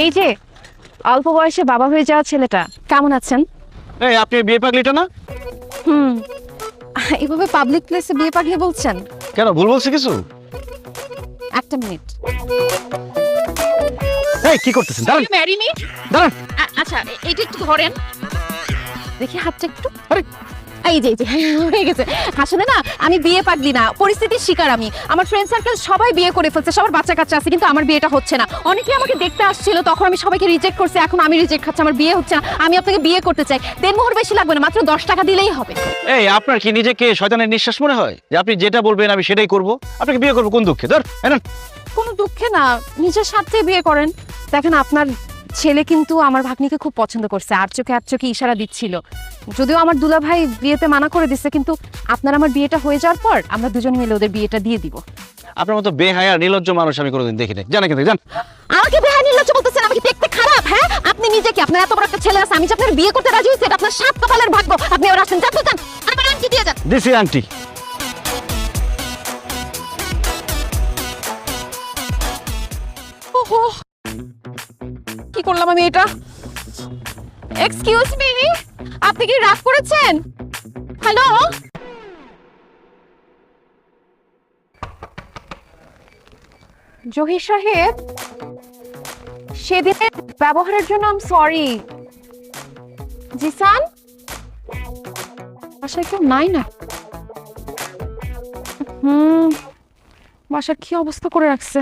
এই যে অল্প বয়সে বাবা হয়ে যাওয়া ছেলেটা, কেমন আছেন? এই আপনি বিয়ে পাগলিটা না? হুম, এভাবে পাবলিক প্লেসে বিয়ে পাগলি বলছেন? কেন ভুল বলছি কিছু? একটা মিনিট। এই কি করতেছেন? দাঁড়ান ম্যারি মি? দাঁড়ান। আচ্ছা এইটা একটু ধরেন, দেখি হাতটা একটু। আরে এই যে হয়ে গেছে। আসলে না আমি বিয়ে পাগলি না, পরিস্থিতির শিকার আমি। আমার ফ্রেন্ড সার্কেল সবাই বিয়ে করে ফেলছে, সবার বাচ্চা কাচ্চা আছে, কিন্তু আমার বিয়েটা হচ্ছে না। অনেকে আমাকে দেখতে আসছিল, তখন আমি সবাইকে রিজেক্ট করছি, এখন আমি রিজেক্ট খাচ্ছি, আমার বিয়ে হচ্ছে না। আমি আপনাকে বিয়ে করতে চাই, দেনমোহর বেশি লাগবে না, মাত্র 10 টাকা দিলেই হবে। এই আপনার কি নিজেকে শয়তানের নিঃশ্বাস মনে হয় যে আপনি যেটা বলবেন আমি সেটাই করব? আপনাকে বিয়ে করব কোন দুঃখে? ধর এনেন। কোনো দুঃখে না, নিজের স্বার্থে বিয়ে করেন। দেখেন আপনার ছেলে কিন্তু আমার ভাগ্নিকে খুব পছন্দ করছে, আর চোখে ইশারা দিচ্ছিল। যদিও আমার দুলা ভাই বিয়েতে মানা করে দিচ্ছে, কিন্তু আপনার আমার বিয়েটা হয়ে যাওয়ার পর আমরা দুজন মিলে ওদের বিয়েটা দিয়ে দিব। আপনার মতো বেহায়া নির্লজ্জ মানুষ আমি কোনোদিন দেখি নাই। জানা কিন্তু জান। আমাকে বেহায়া নির্লজ্জ বলতেছেন? আমি কি দেখতে খারাপ? হ্যাঁ, আপনি নিজে কি, আপনার এত বড় একটা ছেলে আছে, আমি যে আপনার বিয়ে করতে রাজি হয়েছি, এটা আপনার সাত কপালের ভাগ্য। আপনি এবার আসেন, যান তো যান, আমার আংটি দিয়ে যান। দিছি আন্টি। ওহো, কি করলাম আমি এটা? এক্সকিউজ মি, আপনি কি রাগ করেছেন? হ্যালো, জহির সাহেব, সেদিনের ব্যবহারের জন্য আই এম সরি। জিসান, বাসায় কেউ নাই না? বাসার কি অবস্থা করে রাখছে।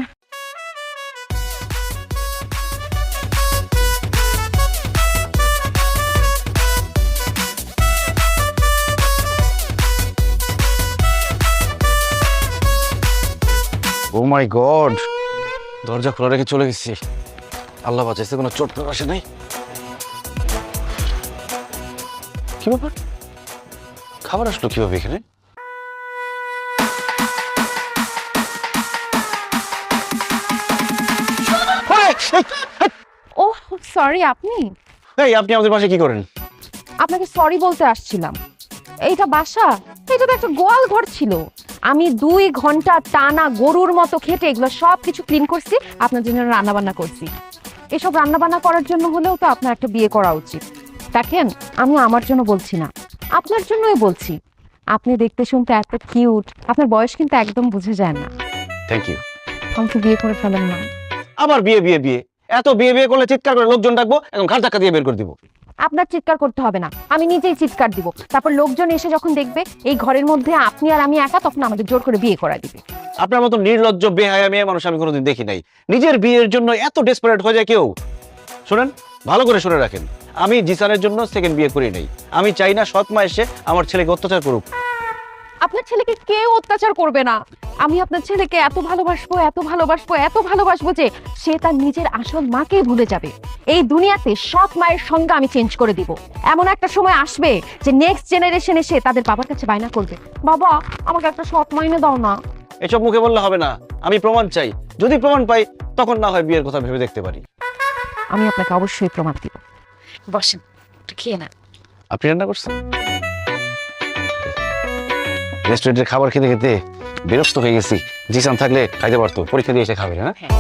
ও মাই গড, দরজা খোলা রেখে চলে গেছি। আল্লাহ বাঁচাইছে, কোনো চোট তো আসে নাই। কি ব্যাপার, খাবার আসলো কিভাবে এখানে? ওহ সরি, আপনি? এই আপনি আমাদের পাশে কি করেন? আপনাকে সরি বলতে আসছিলাম। এইটা বাসা, এটা তো একটা গোয়াল ঘর ছিল। আমি 2 ঘন্টা টানা গরুর মতো খেটে এগুলো সব কিছু ক্লিন করছি, আপনার জন্য রান্না বান্না করছি। এসব রান্না বান্না করার জন্য হলেও তো আপনার একটা বিয়ে করা উচিত। দেখেন, আমি আমার জন্য বলছি না, আপনার জন্যই বলছি। আপনি দেখতে শুনতে এত কিউট, আপনার বয়স কিন্তু একদম বুঝে যায় না। Thank you. আমাকে বিয়ে করে ফেলেন না। আবার বিয়ে বিয়ে বিয়ে, এত বিয়ে বিয়ে করলে চিৎকার করে লোকজন ডাকবো, এখন ঘাট ধাক্কা দিয়ে বের করে দিব। আপনার চিৎকার করতে হবে না, আমি নিজেই চিৎকার দিব। তারপর লোকজন এসে যখন দেখবে এই ঘরের মধ্যে আপনি আর আমি একা, তখন আমাদের জোর করে বিয়ে করা দিবে। আপনার মতো নির্লজ্জ বেহায়া মেয়ে মানুষ আমি কোনোদিন দেখি নাই। নিজের বিয়ের জন্য এত ডেসপারেট হয়ে যায় কেউ? শোনেন, ভালো করে শুনে রাখেন, আমি জিসানের জন্য সেকেন্ড বিয়ে করি নাই। আমি চাই না সৎ মা এসে আমার ছেলেকে অত্যাচার করুক। আপনার ছেলেকে কেউ অত্যাচার করবে না। আমি আপনার ছেলেকে এত ভালোবাসবো, এত ভালোবাসবো, এত ভালোবাসবো যে সে তার নিজের আসল মাকে ভুলে যাবে। এই দুনিয়াতে সৎ মায়ের সংজ্ঞা আমি চেঞ্জ করে দিব। এমন একটা সময় আসবে যে নেক্সট জেনারেশন এসে তাদের বাবার কাছে বায়না করবে, বাবা আমাকে একটা সৎ মা এনে দাও না। এসব মুখে বললে হবে না, আমি প্রমাণ চাই। যদি প্রমাণ পাই তখন না হয় বিয়ের কথা ভেবে দেখতে পারি। আমি আপনাকে অবশ্যই প্রমাণ দিব। বসেন, একটু খেয়ে না। আপনি রান্না করছেন? রেস্টুরেন্টের খাবার খেতে খেতে বিরক্ত হয়ে গেছি। জিসান থাকলে খাইতে পারতো, পরীক্ষা দিয়ে এসে খাবে না। হ্যাঁ।